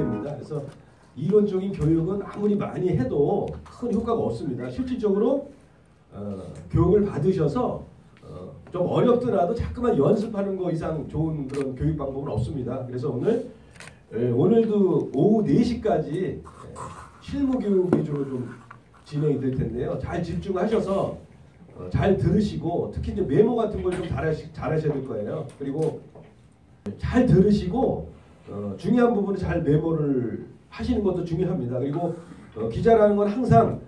됩니다. 그래서 이론적인 교육은 아무리 많이 해도 큰 효과가 없습니다. 실질적으로 교육을 받으셔서 좀 어렵더라도 자꾸만 연습하는 거 이상 좋은 그런 교육 방법은 없습니다. 그래서 오늘도 오후 4시까지 실무 교육 위주로 좀 진행이 될 텐데요. 잘 집중하셔서 잘 들으시고 특히 이제 메모 같은 걸 좀 잘하셔야 될 거예요. 그리고 잘 들으시고 중요한 부분은 잘 메모를 하시는 것도 중요합니다. 그리고 기자라는 건 항상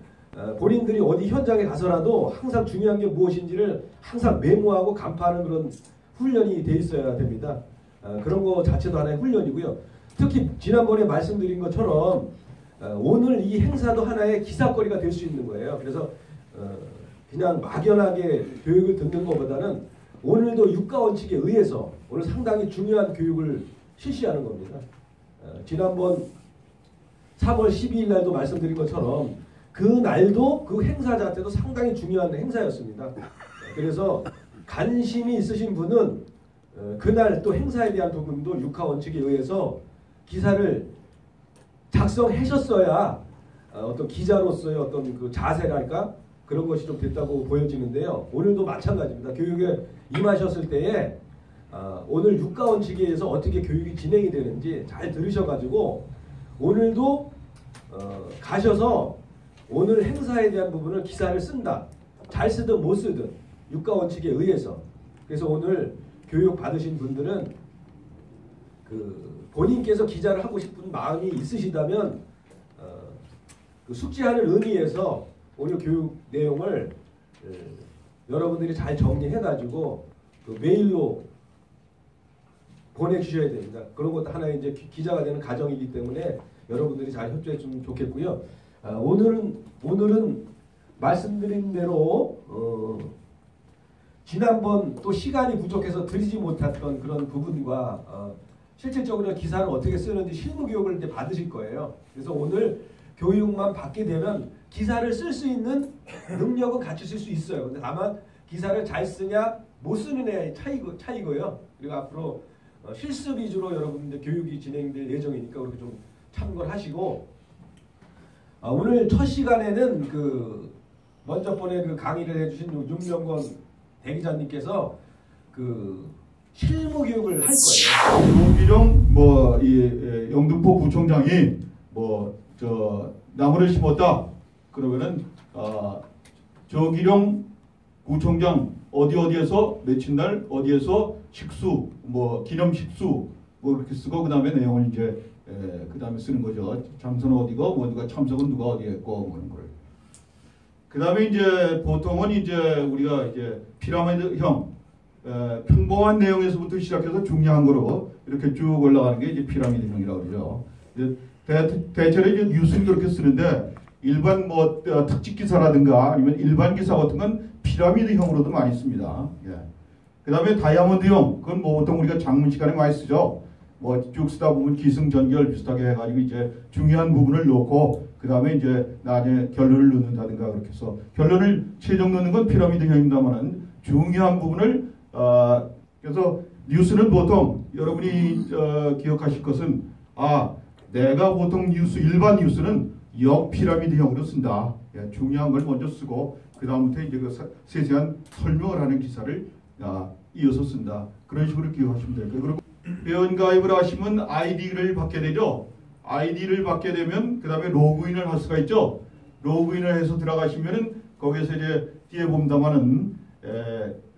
본인들이 어디 현장에 가서라도 항상 중요한 게 무엇인지를 항상 메모하고 간파하는 그런 훈련이 돼 있어야 됩니다. 그런 거 자체도 하나의 훈련이고요. 특히 지난번에 말씀드린 것처럼 오늘 이 행사도 하나의 기사거리가 될 수 있는 거예요. 그래서 그냥 막연하게 교육을 듣는 것보다는 오늘도 육가원칙에 의해서 오늘 상당히 중요한 교육을 실시하는 겁니다. 지난번 3월 12일 날도 말씀드린 것처럼 그 날도 그 행사 자체도 상당히 중요한 행사였습니다. 그래서 관심이 있으신 분은 그날 또 행사에 대한 부분도 육하원칙에 의해서 기사를 작성하셨어야 어떤 기자로서의 어떤 그 자세랄까 그런 것이 좀 됐다고 보여지는데요. 오늘도 마찬가지입니다. 교육에 임하셨을 때에 오늘 육가원칙에 의해서 어떻게 교육이 진행이 되는지 잘 들으셔가지고 오늘도 가셔서 오늘 행사에 대한 부분을 기사를 쓴다. 잘 쓰든 못 쓰든 육가원칙에 의해서. 그래서 오늘 교육 받으신 분들은 본인께서 기자를 하고 싶은 마음이 있으시다면 그 숙지하는 의미에서 오늘 교육 내용을 여러분들이 잘 정리해가지고 메일로 보내주셔야 됩니다. 그런 것도 하나의 이제 기자가 되는 과정이기 때문에 여러분들이 잘 협조했으면 좋겠고요. 오늘은 말씀드린 대로 지난번 또 시간이 부족해서 드리지 못했던 그런 부분과 실질적으로 기사를 어떻게 쓰는지 실무 교육을 이제 받으실 거예요. 그래서 오늘 교육만 받게 되면 기사를 쓸 수 있는 능력은 갖추실 수 있어요. 근데 다만 기사를 잘 쓰냐 못 쓰느냐의 차이고요. 그리고 앞으로 실습 위주로 여러분들 교육이 진행될 예정이니까 그렇게 좀 참고를 하시고 오늘 첫 시간에는 먼저 번에 강의를 해주신 윤명권 대기자님께서 실무 교육을 할 거예요. 조기룡 영등포 구청장이 나무를 심었다. 그러면은 조기룡 구청장 어디에서 며칠 날 어디에서 식수 기념 식수 그렇게 쓰고 그 다음에 내용을 이제 그 다음에 쓰는 거죠. 장소는 어디고 누가 참석은 누가 어디에 했고 그런 걸. 그 다음에 이제 보통은 이제 우리가 이제 피라미드형 평범한 내용에서부터 시작해서 중요한 거로 이렇게 쭉 올라가는 게 이제 피라미드형이라고 그러죠. 대체로 이제 뉴스는 그렇게 쓰는데 일반 특집 기사라든가 아니면 일반 기사 같은 건 피라미드형으로도 많이 씁니다. 예. 그 다음에 다이아몬드형 그건 보통 우리가 장문 시간에 많이 쓰죠. 쭉 쓰다 보면 기승전결 비슷하게 해가지고 이제 중요한 부분을 놓고 그 다음에 이제 나중에 결론을 넣는다든가 그렇게 해서 결론을 최종 넣는 건 피라미드형입니다만은 중요한 부분을 그래서 뉴스는 보통 여러분이 기억하실 것은 내가 보통 일반 뉴스는 역피라미드형으로 쓴다. 예, 중요한 걸 먼저 쓰고 그 다음부터 이제 세세한 설명을 하는 기사를 이어서 쓴다. 그런 식으로 기억하시면 될 거예요. 그리고 회원가입을 하시면 아이디를 받게 되죠. 아이디를 받게 되면 그 다음에 로그인을 할 수가 있죠. 로그인을 해서 들어가시면은 거기에서 이제 뒤에 봅니다만은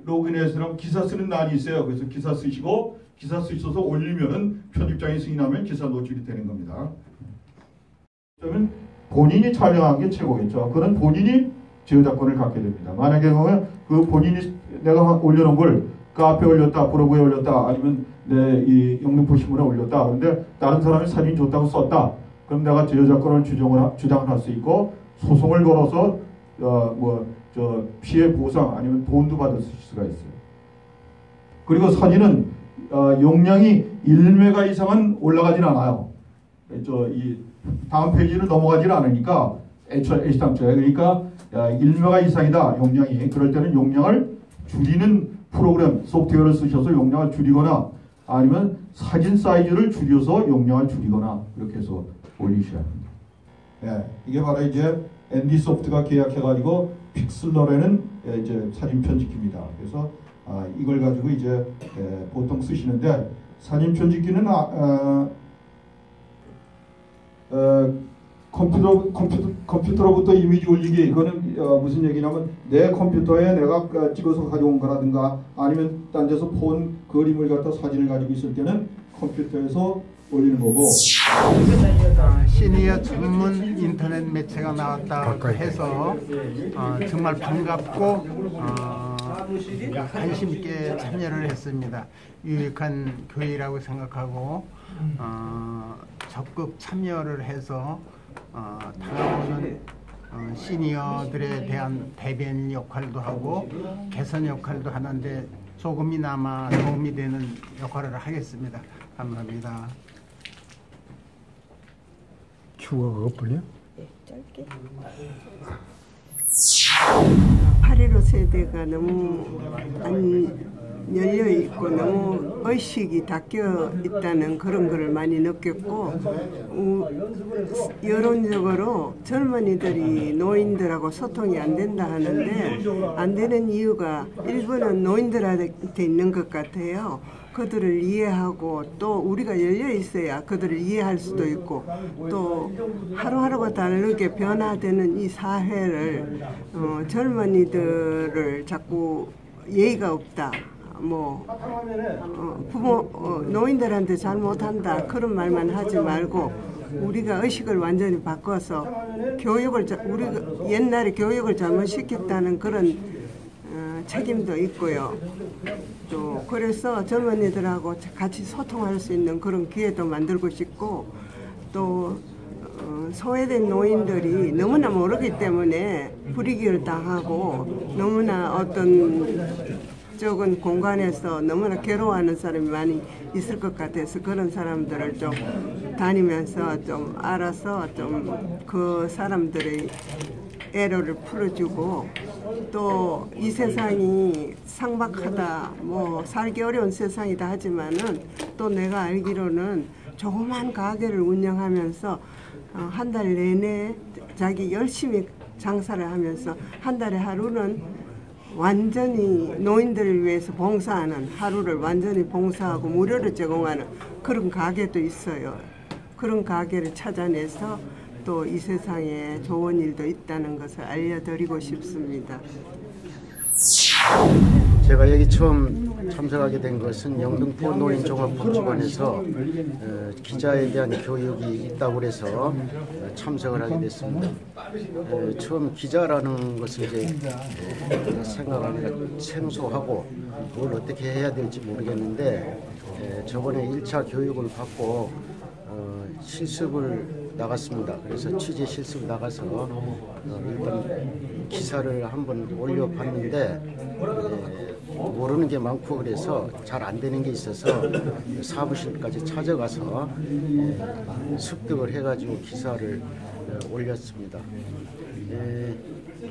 로그인해서 기사 쓰는 난이 있어요. 그래서 기사 쓰시고 기사 쓰셔서 올리면은 편집장이 승인하면 기사 노출이 되는 겁니다. 그러면 본인이 촬영한 게 최고겠죠. 그는 본인이 저작권을 갖게 됩니다. 만약에 그 본인이 내가 올려놓은 걸 카페에 올렸다, 블로그에 올렸다, 아니면 내 이 영등포 신문에 올렸다. 그런데 다른 사람이 사진 좋다고 썼다. 그럼 내가 저작권을 주장을 할 수 있고 소송을 걸어서 피해 보상 아니면 돈도 받을 수가 있어요. 그리고 사진은 용량이 1메가 이상은 올라가진 않아요. 이 다음 페이지로 넘어가질 않으니까 애시당초에 그러니까 1메가 이상이다 용량이. 그럴 때는 용량을 줄이는 프로그램 소프트웨어를 쓰셔서 용량을 줄이거나 아니면 사진 사이즈를 줄여서 용량을 줄이거나 이렇게 해서 올리셔야 합니다. 예, 이게 바로 이제 ND소프트가 계약해가지고 픽슬러라는 이제 사진 편집기입니다. 그래서 이걸 가지고 이제 보통 쓰시는데 사진 편집기는 컴퓨터로부터 이미지 올리기 이거는 무슨 얘기냐면 내 컴퓨터에 내가 찍어서 가져온 거라든가 아니면 딴 데서 본 그림을 갖다 사진을 가지고 있을 때는 컴퓨터에서 올리는 거고 시니어 전문 인터넷 매체가 나왔다 해서 정말 반갑고 관심 있게 참여를 했습니다. 유익한 교회라고 생각하고 적극 참여를 해서 다가오는 시니어들에 대한 대변인 역할도 하고 개선 역할도 하는데 조금이나마 도움이 되는 역할을 하겠습니다. 감사합니다. 추가 그것뿐이야? 네, 짧게. 8.15 세대가 너무 안 열려있고 너무 의식이 닦여 있다는 그런 거를 많이 느꼈고 여론적으로 젊은이들이 노인들하고 소통이 안 된다 하는데 안 되는 이유가 일부는 노인들한테 있는 것 같아요. 그들을 이해하고 또 우리가 열려 있어야 그들을 이해할 수도 있고 또 하루하루가 다르게 변화되는 이 사회를 젊은이들을 자꾸 예의가 없다. 부모 노인들한테 잘못한다 그런 말만 하지 말고 우리가 의식을 완전히 바꿔서 교육을 우리가 옛날에 교육을 잘못 시켰다는 그런 책임도 있고요. 또 그래서 젊은이들하고 같이 소통할 수 있는 그런 기회도 만들고 싶고 또 소외된 노인들이 너무나 모르기 때문에 불이익을 당하고 너무나 어떤 적은 공간에서 너무나 괴로워하는 사람이 많이 있을 것 같아서 그런 사람들을 좀 다니면서 좀 알아서 좀 그 사람들의 애로를 풀어주고 또 이 세상이 삭막하다 살기 어려운 세상이다 하지만은 또 내가 알기로는 조그만 가게를 운영하면서 한 달 내내 자기 열심히 장사를 하면서 한 달에 하루는 완전히 노인들을 위해서 봉사하는 하루를 완전히 봉사하고 무료로 제공하는 그런 가게도 있어요. 그런 가게를 찾아내서 또 이 세상에 좋은 일도 있다는 것을 알려드리고 싶습니다. 제가 여기 처음 참석하게 된 것은 영등포 노인종합복지관에서 기자에 대한 교육이 있다고 해서 참석을 하게 됐습니다. 처음 기자라는 것을 이제 생각하니까 생소하고 뭘 어떻게 해야 될지 모르겠는데 저번에 1차 교육을 받고 실습을 나갔습니다. 그래서 취재 실습 나가서 일단 기사를 한번 올려봤는데 모르는 게 많고 그래서 잘 안 되는 게 있어서 사무실까지 찾아가서 습득을 해가지고 기사를 올렸습니다.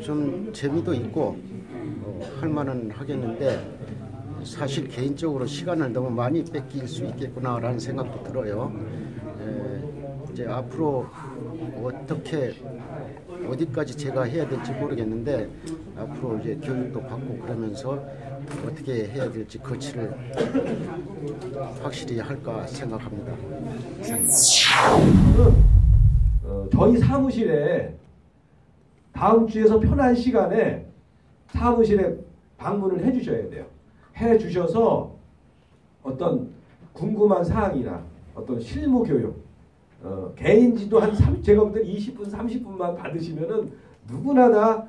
좀 재미도 있고 할 만은 하겠는데 사실 개인적으로 시간을 너무 많이 뺏길 수 있겠구나라는 생각도 들어요. 이제 앞으로 어디까지 제가 해야 될지 모르겠는데 앞으로 이제 교육도 받고 그러면서 어떻게 해야 될지 거치를 확실히 할까 생각합니다. 저희 사무실에 다음 주에서 편한 시간에 사무실에 방문을 해주셔야 돼요. 해주셔서 어떤 궁금한 사항이나 어떤 실무 교육 개인지도 제가 볼 때 20분, 30분만 받으시면은 누구나 다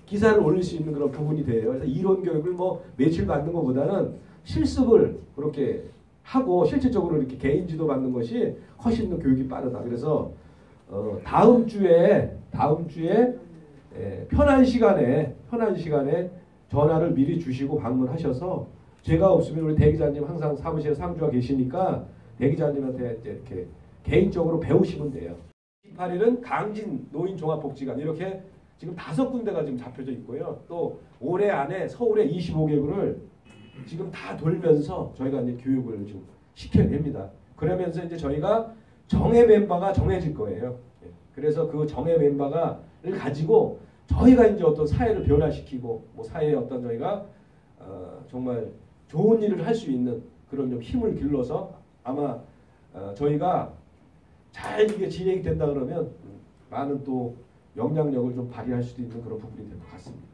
기사를 올릴 수 있는 그런 부분이 돼요. 그래서 이론 교육을 며칠 받는 것보다는 실습을 그렇게 하고 실질적으로 이렇게 개인지도 받는 것이 훨씬 더 교육이 빠르다. 그래서 다음 주에 편한 시간에 전화를 미리 주시고 방문하셔서 제가 없으면 우리 대기자님 항상 사무실에 상주가 계시니까 대기자님한테 이렇게 개인적으로 배우시면 돼요. 28일은 강진 노인종합복지관 이렇게 지금 5군데가 지금 잡혀져 있고요. 또 올해 안에 서울에 25개구를 지금 다 돌면서 저희가 이제 교육을 좀 시켜야 됩니다. 그러면서 이제 저희가 정예 멤버가 정해질 거예요. 그래서 그 정예 멤버를 가지고 저희가 이제 어떤 사회를 변화시키고 뭐 사회에 어떤 저희가 정말 좋은 일을 할 수 있는 그런 좀 힘을 길러서 아마 저희가 잘 이게 진행이 된다 그러면 많은 또 영향력을 좀 발휘할 수도 있는 그런 부분이 될 것 같습니다.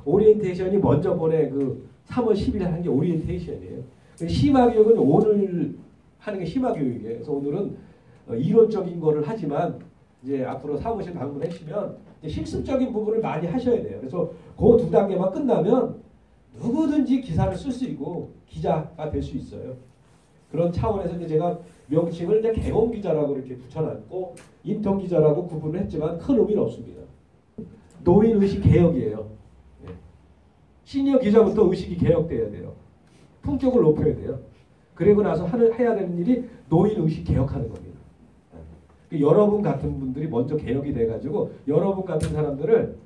오리엔테이션이 먼저 번에 그 3월 10일에 한 게 오리엔테이션이에요. 심화교육은 오늘 하는 게 심화교육이에요. 그래서 오늘은 이론적인 거를 하지만 이제 앞으로 사무실 방문하시면 이제 실습적인 부분을 많이 하셔야 돼요. 그래서 그 두 단계만 끝나면 누구든지 기사를 쓸 수 있고 기자가 될 수 있어요. 그런 차원에서 이제 제가 명칭을 이제 개공 기자라고 이렇게 붙여놨고 인턴 기자라고 구분을 했지만 큰 의미는 없습니다. 노인 의식 개혁이에요. 네. 시니어 기자부터 의식이 개혁돼야 돼요. 품격을 높여야 돼요. 그리고 나서 해야 되는 일이 노인 의식 개혁하는 겁니다. 네. 여러분 같은 분들이 먼저 개혁이 돼가지고 여러분 같은 사람들을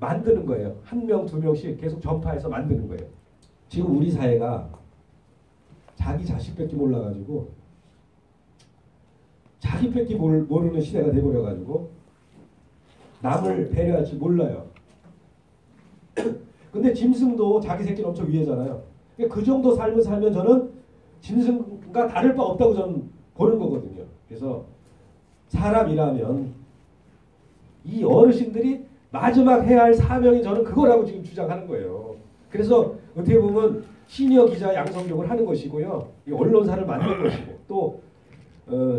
만드는 거예요. 한 명, 두 명씩 계속 전파해서 만드는 거예요. 지금 우리 사회가 자기 자식밖에 몰라가지고 자기밖에 모르는 시대가 돼버려가지고 남을 배려할 줄 몰라요. 근데 짐승도 자기 새끼는 엄청 위해잖아요. 그 정도 삶을 살면 저는 짐승과 다를 바 없다고 저는 보는 거거든요. 그래서 사람이라면 이 어르신들이 마지막 해야 할 사명이 저는 그거라고 지금 주장하는 거예요. 그래서 어떻게 보면 시니어 기자 양성교육을 하는 것이고요. 이 언론사를 만든 것이고 또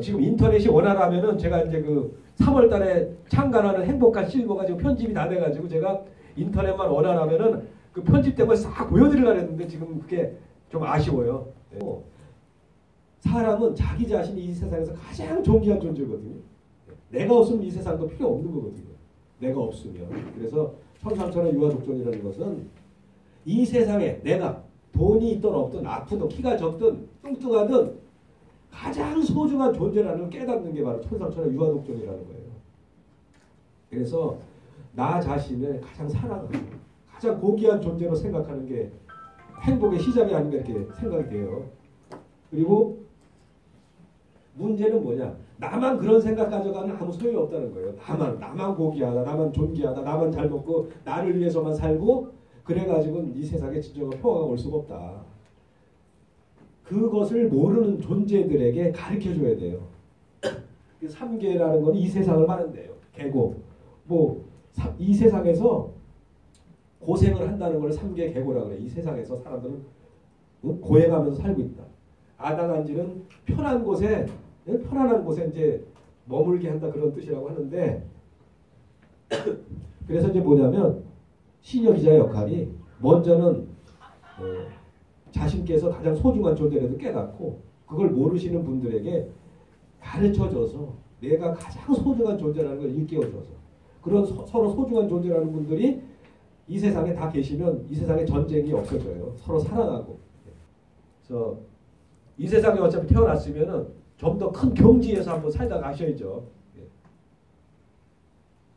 지금 인터넷이 원활하면은 제가 이제 그 3월 달에 창간하는 행복한 실버가 지금 편집이 다 돼가지고 제가 인터넷만 원활하면은 그 편집된 걸 싹 보여드리려고 했는데 지금 그게 좀 아쉬워요. 사람은 자기 자신이 이 세상에서 가장 존귀한 존재거든요. 내가 없으면 이 세상도 필요 없는 거거든요. 내가 없으면. 그래서 천상천하 유아독존이라는 것은 이 세상에 내가 돈이 있든 없든 아프든 키가 적든 뚱뚱하든 가장 소중한 존재라는 걸 깨닫는 게 바로 천상천하 유아독존이라는 거예요. 그래서 나 자신을 가장 사랑하고 가장 고귀한 존재로 생각하는 게 행복의 시작이 아닌가 이렇게 생각이 돼요. 그리고 문제는 뭐냐? 나만 그런 생각 가져가는 아무 소용이 없다는 거예요. 나만 고귀하다, 나만 존귀하다, 나만 잘 먹고 나를 위해서만 살고 그래가지고 이 세상에 진정한 평화가 올 수가 없다. 그것을 모르는 존재들에게 가르쳐줘야 돼요. 3계라는 건 이 세상을 말한대요. 계고. 이 세상에서 고생을 한다는 걸 3계 계고라고 그래요. 이 세상에서 사람들은 고행하면서 살고 있다. 아당한지는 편안한 곳에 이제 머물게 한다 그런 뜻이라고 하는데 그래서 이제 뭐냐면 시니어 기자의 역할이 먼저는 자신께서 가장 소중한 존재라도 깨닫고 그걸 모르시는 분들에게 가르쳐줘서 내가 가장 소중한 존재라는 걸 일깨워줘서 그런 서로 소중한 존재라는 분들이 이 세상에 다 계시면 이 세상에 전쟁이 없어져요. 서로 사랑하고. 그래서 이 세상에 어차피 태어났으면은 좀 더 큰 경지에서 한번 살다 가셔야죠.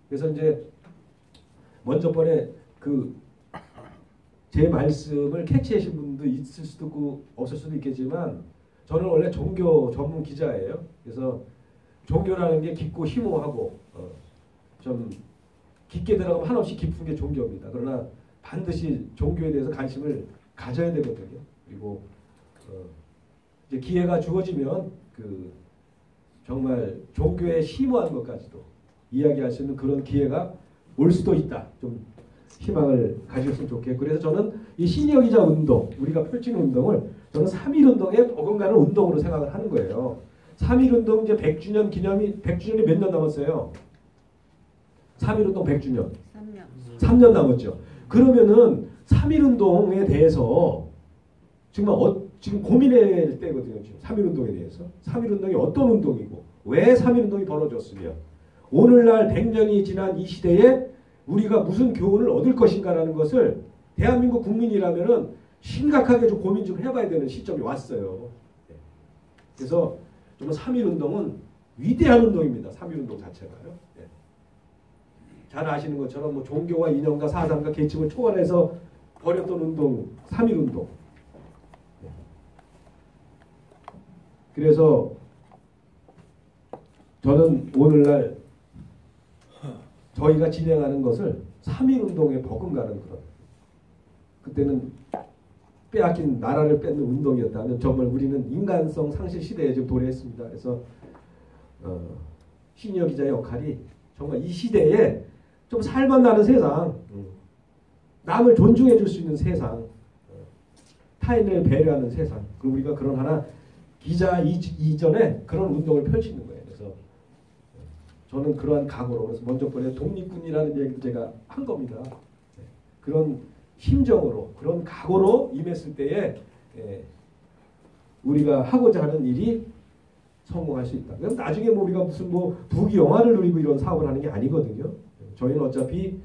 그래서 이제 먼저 번에 제 말씀을 캐치하신 분도 있을 수도 있고 없을 수도 있겠지만 저는 원래 종교 전문 기자예요. 그래서 종교라는 게 깊고 희모하고 좀 깊게 들어가면 한없이 깊은 게 종교입니다. 그러나 반드시 종교에 대해서 관심을 가져야 되거든요. 그리고 이제 기회가 주어지면 정말 종교에 심오한 것까지도 이야기할 수 있는 그런 기회가 올 수도 있다. 좀 희망을 가지셨으면 좋겠고 그래서 저는 이 시니어 기자 운동, 우리가 펼치는 운동을 저는 3.1운동에 버금가는 운동으로 생각을 하는 거예요. 3.1운동 이제 100주년 기념이 100주년이 몇 년 남았어요? 3.1운동 100주년. 3년 남았죠. 그러면은 3.1운동에 대해서 지금 고민할 때거든요. 지금 3.1운동에 대해서. 3.1운동이 어떤 운동이고 왜 3.1운동이 벌어졌으며 오늘날 100년이 지난 이 시대에 우리가 무슨 교훈을 얻을 것인가라는 것을 대한민국 국민이라면은 심각하게 좀 고민 좀 해봐야 되는 시점이 왔어요. 그래서 정말 3.1운동은 위대한 운동입니다. 3.1운동 자체가요. 잘 아시는 것처럼 종교와 이념과 사상과 계층을 초월해서 벌였던 운동 3.1 운동. 그래서 저는 오늘날 저희가 진행하는 것을 3.1 운동에 버금가는 그런, 그때는 빼앗긴 나라를 뺏는 운동이었다면 정말 우리는 인간성 상실 시대에 지금 도래했습니다. 그래서 시니어 기자의 역할이 정말 이 시대에 좀 살맛 나는 세상, 남을 존중해 줄 수 있는 세상, 타인을 배려하는 세상, 그리고 우리가 그런 하나 기자 이전에 그런 운동을 펼치는 거예요. 그래서 저는 그러한 각오로, 그래서 먼저 번에 독립군이라는 얘기도 제가 한 겁니다. 그런 심정으로, 그런 각오로 임했을 때에 우리가 하고자 하는 일이 성공할 수 있다. 그럼 나중에 뭐 우리가 무슨 뭐 부귀 영화를 누리고 이런 사업을 하는 게 아니거든요. 저희는 어차피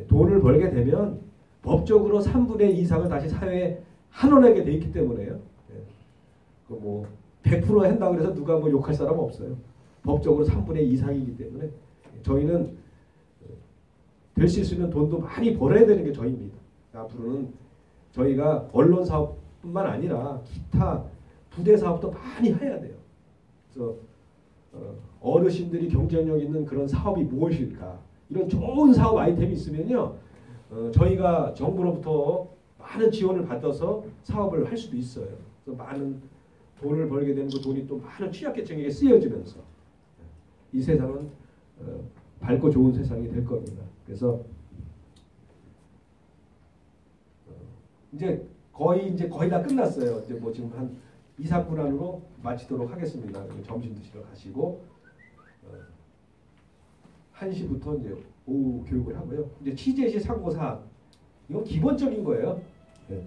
돈을 벌게 되면 법적으로 3분의 2 이상을 다시 사회에 한원하게 돼 있기 때문에요. 그 뭐 100% 한다고 해서 누가 뭐 욕할 사람 없어요. 법적으로 3분의 2 이상이기 때문에 저희는 될 수 있는 돈도 많이 벌어야 되는 게 저희입니다. 앞으로는 저희가 언론 사업뿐만 아니라 기타 부대 사업도 많이 해야 돼요. 그래서 어르신들이 경쟁력 있는 그런 사업이 무엇일까? 이런 좋은 사업 아이템이 있으면요, 저희가 정부로부터 많은 지원을 받아서 사업을 할 수도 있어요. 그래서 많은 돈을 벌게 되는 그 돈이 또 많은 취약계층에게 쓰여지면서 이 세상은 밝고 좋은 세상이 될 겁니다. 그래서 이제 거의 다 끝났어요. 이제 뭐 지금 한 2, 3분 안으로 마치도록 하겠습니다. 점심 드시러 가시고 1시부터 이제 오후 교육을 하고요. 이제 취재시 상고사항, 이건 기본적인 거예요. 네.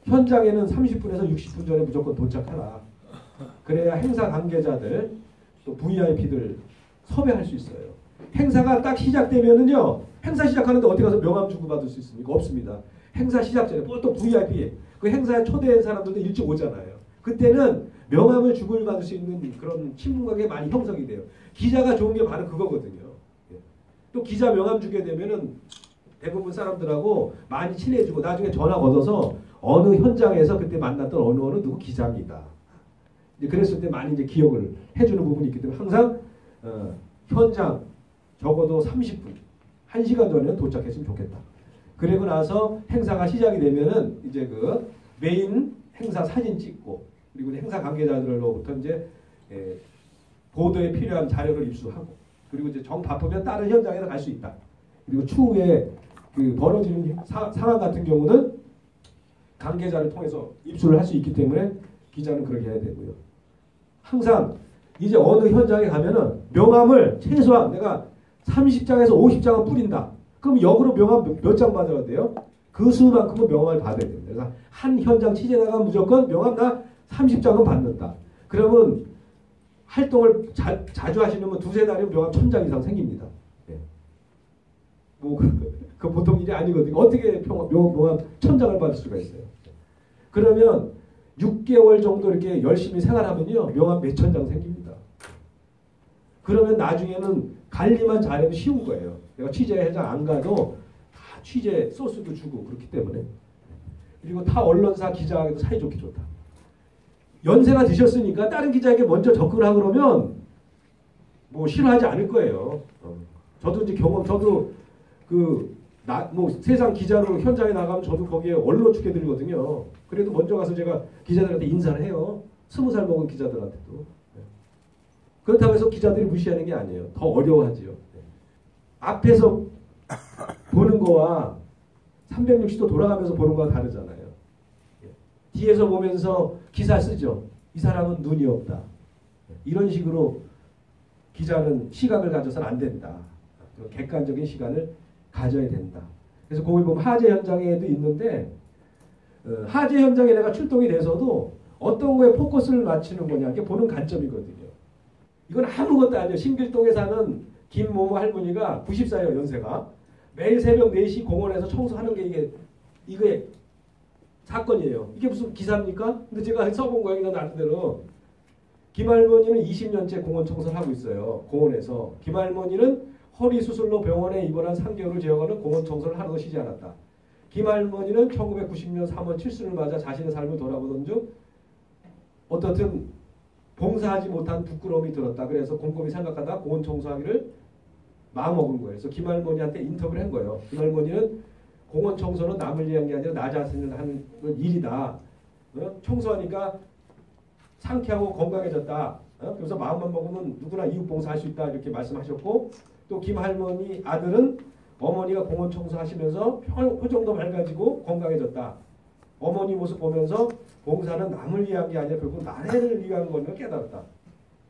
현장에는 30분에서 60분 전에 무조건 도착하라. 그래야 행사 관계자들 또 VIP들 섭외할 수 있어요. 행사가 딱 시작되면은요, 행사 시작하는데 어디 가서 명함 주고 받을 수 있습니까? 없습니다. 행사 시작 전에 보통 VIP 그 행사에 초대한 사람들도 일찍 오잖아요. 그때는 명함을 주고 받을 수 있는 그런 친분관계 많이 형성이 돼요. 기자가 좋은 게 바로 그거거든요. 또 기자 명함 주게 되면은 대부분 사람들하고 많이 친해지고 나중에 전화 걸어서 어느 현장에서 그때 만났던 어느 누구 기자입니다. 이제 그랬을 때 많이 이제 기억을 해주는 부분이 있기 때문에 항상 현장 적어도 30분, 1시간 전에는 도착했으면 좋겠다. 그리고 나서 행사가 시작이 되면은 이제 그 메인 행사 사진 찍고, 그리고 행사 관계자들로부터 이제 보도에 필요한 자료를 입수하고, 그리고 이제 정 바쁘면 다른 현장에 갈 수 있다. 그리고 추후에 그 벌어지는 상황 같은 경우는 관계자를 통해서 입수를 할 수 있기 때문에 기자는 그렇게 해야 되고요. 항상 이제 어느 현장에 가면은 명함을 최소한 내가 30장에서 50장은 뿌린다. 그럼 역으로 명함 몇 장 받아야 돼요? 그 수만큼은 명함을 받아야 됩니다. 그래서 한 현장 취재 나가면 무조건 명함 나 30장은 받는다. 그러면 활동을 자주 하시려면 두세 달이면 명함 1000장 이상 생깁니다. 네. 뭐 그 보통 일이 아니거든요. 어떻게 명함 1000장을 받을 수가 있어요? 그러면 6개월 정도 이렇게 열심히 생활하면요, 명함 몇천 장 생깁니다. 그러면 나중에는 관리만 잘해도 쉬운 거예요. 내가 취재 현장 안 가도 다 취재 소스도 주고 그렇기 때문에. 그리고 타 언론사 기자하고도 사이좋게 좋다. 연세가 드셨으니까 다른 기자에게 먼저 접근하고 그러면 뭐 싫어하지 않을 거예요. 저도 이제 저도 뭐 세상 기자로 현장에 나가면 저도 거기에 언론 축해드리거든요. 그래도 먼저 가서 제가 기자들한테 인사를 해요. 20살 먹은 기자들한테도. 그렇다고 해서 기자들이 무시하는 게 아니에요. 더 어려워하지요. 앞에서 보는 거와 360도 돌아가면서 보는 거와 다르잖아요. 뒤에서 보면서 기사 쓰죠. 이 사람은 눈이 없다. 이런 식으로 기자는 시각을 가져서는 안 된다. 객관적인 시간을 가져야 된다. 그래서 거기 보면 화재 현장에도 있는데 화재 현장에 내가 출동이 돼서도 어떤 거에 포커스를 맞추는 거냐 이게 보는 관점이거든요. 이건 아무것도 아니에요. 신길동에 사는 김모모 할머니가 94예요. 연세가. 매일 새벽 4시 공원에서 청소하는 게 이게 사건이에요. 이게 무슨 기사입니까? 근데 제가 써본 거예요. 나 나름대로. 김할머니는 20년째 공원 청소를 하고 있어요. 공원에서. 김할머니는 허리 수술로 병원에 입원한 3개월을 제어하는 공원 청소를 하루도 쉬지 않았다. 김할머니는 1990년 3월 칠순을 맞아 자신의 삶을 돌아보던 중 어떻든 봉사하지 못한 부끄러움이 들었다. 그래서 곰곰이 생각하다 공원 청소하기를 마음먹은 거예요. 그래서 김할머니한테 인터뷰를 한 거예요. 김할머니는 공원 청소는 남을 위한 게 아니라 나 자신을 하는 일이다. 청소하니까 상쾌하고 건강해졌다. 그래서 마음만 먹으면 누구나 이웃봉사할 수 있다. 이렇게 말씀하셨고 또 김할머니 아들은 어머니가 공원 청소하시면서 표정도 밝아지고 건강해졌다. 어머니 모습 보면서 봉사는 남을 위한 게 아니라 결국 나를 위한 거는 깨달았다.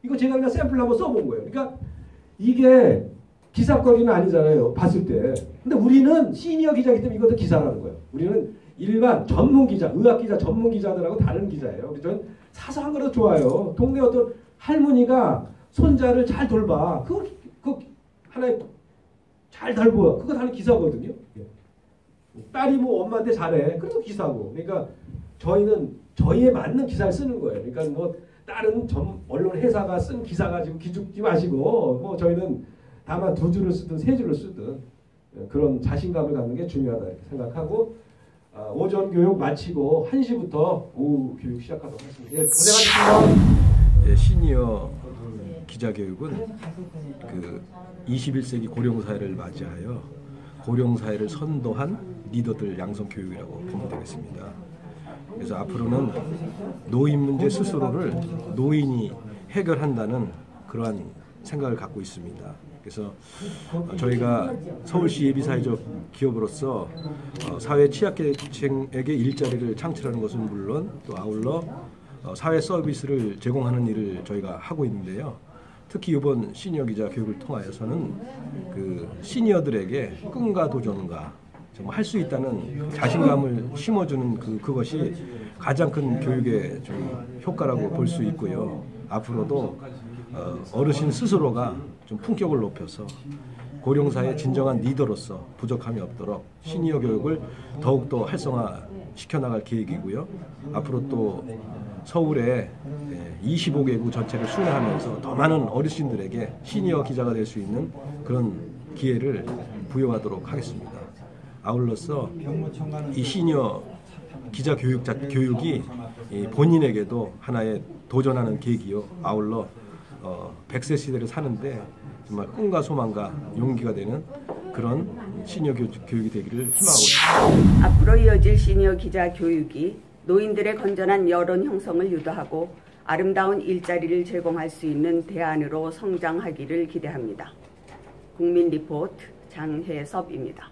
이거 제가 그냥 샘플 한번 써본 거예요. 그러니까 이게 기사거리는 아니잖아요. 봤을 때. 근데 우리는 시니어 기자이기 때문에 이것도 기사라는 거예요. 우리는 일반 전문 기자, 의학 기자, 전문 기자들하고 다른 기자예요. 그래서 사소한 거라도 좋아요. 동네 어떤 할머니가 손자를 잘 돌봐. 그거 하나의 잘 돌봐. 그거 하는 기사거든요. 딸이 뭐 엄마한테 잘해. 그래도 기사고. 그러니까 저희는 저희에 맞는 기사를 쓰는 거예요. 그러니까 뭐 다른 언론 회사가 쓴 기사 가지고 기죽지 마시고 뭐 저희는 다만 2줄을 쓰든 3줄을 쓰든 그런 자신감을 갖는 게 중요하다 이렇게 생각하고 오전 교육 마치고 1시부터 오후 교육 시작하도록 하겠습니다. 예, 고생하셨습니다. 예, 시니어 기자교육은 그 21세기 고령사회를 맞이하여 고령사회를 선도한 리더들 양성 교육이라고 보면 되겠습니다. 그래서 앞으로는 노인 문제 스스로를 노인이 해결한다는 그러한 생각을 갖고 있습니다. 그래서 저희가 서울시 예비사회적 기업으로서 사회 취약계층에게 일자리를 창출하는 것은 물론 또 아울러 사회 서비스를 제공하는 일을 저희가 하고 있는데요. 특히 이번 시니어 기자 교육을 통하여서는 그 시니어들에게 꿈과 도전과 할 수 있다는 자신감을 심어주는 그것이 가장 큰 교육의 좀 효과라고 볼 수 있고요. 앞으로도 어르신 스스로가 좀 품격을 높여서 고령사의 진정한 리더로서 부족함이 없도록 시니어 교육을 더욱더 활성화시켜 나갈 계획이고요. 앞으로 또 서울의 25개구 전체를 순회하면서 더 많은 어르신들에게 시니어 기자가 될 수 있는 그런 기회를 부여하도록 하겠습니다. 아울러서 이 시니어 기자 교육이 본인에게도 하나의 도전하는 계기요. 아울러 100세 시대를 사는데 정말 꿈과 소망과 용기가 되는 그런 시니어 교육이 되기를 희망하고 있습니다. 앞으로 이어질 시니어 기자 교육이 노인들의 건전한 여론 형성을 유도하고 아름다운 일자리를 제공할 수 있는 대안으로 성장하기를 기대합니다. 국민 리포트 장혜섭입니다.